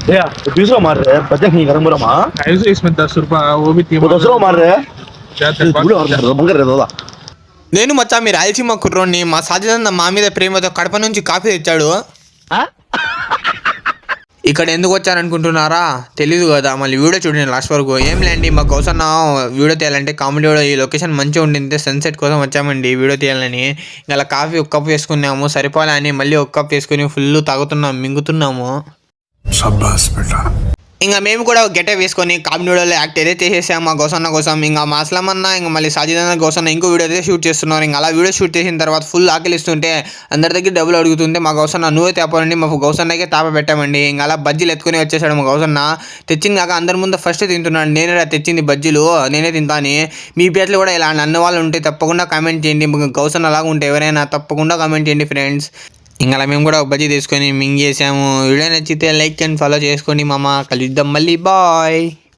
दूसरा मार रहे बच्चा नहीं गरम बोला माँ ऐसे इसमें 10 रुपए वो भी वो दूसरा मार रहे బంగారు దాదా నేను మచ్చా మీరు రాయలసీమ కుర్రోని మా సాధ్యత మా మీద ప్రేమతో కడప నుంచి కాఫీ తెచ్చాడు. ఇక్కడ ఎందుకు వచ్చారనుకుంటున్నారా? తెలీదు కదా, మళ్ళీ వీడియో చూడండి లాస్ట్ వరకు. ఏం లేండి, మా గౌసన్న వీడియో తీయాలంటే కామెడీ వీడియో, ఈ లొకేషన్ మంచిగా ఉండింది, సన్సెట్ కోసం వచ్చామండి వీడియో తీయాలని. ఇలా కాఫీ ఒక కప్ వేసుకున్నాము, సరిపోలని మళ్ళీ ఒక కప్ వేసుకుని ఫుల్ తాగుతున్నాము, మింగుతున్నాము. ఇంకా మేము కూడా గెట వేసుకొని కామెడీ వీడియోలో యాక్ట్ అయితే చేసేసాము మా గౌసన్న కోసం. ఇంకా మా అస్లమన్న ఇంకా మళ్ళీ సాజిదన్న గౌసన్న ఇంకో వీడియో అయితే షూట్ చేస్తున్నారు. ఇంకా అలా వీడియో షూట్ చేసిన తర్వాత ఫుల్ ఆకలిస్తుంటే అందరి దగ్గర డబ్బులు అడుగుతుంటే మా గౌసన్న నువ్వే తేపాలండి, మా గౌసన్నకే తాప పెట్టామండి. ఇంకా అలా బజ్జీలు ఎత్తుకొని వచ్చేసాడు మా గౌసన్న. తెచ్చింది కాక అందరి ముందు ఫస్ట్ తింటున్నాడు. నేనే తెచ్చింది బజ్జీలు, నేనే తింటాను. మీ పేర్లు కూడా ఇలా అన్న వాళ్ళు ఉంటే తప్పకుండా కామెంట్ చేయండి. గౌసన్న అలాగా ఉంటే ఎవరైనా తప్పకుండా కామెంట్ చేయండి ఫ్రెండ్స్. ఇంకా అలా మేము కూడా ఒక బజ్జీ తీసుకొని మింగేసాము. వీడియో నచ్చితే లైక్ అండ్ ఫాలో చేసుకోండి మామ. కలుద్దాం మళ్ళీ, బాయ్.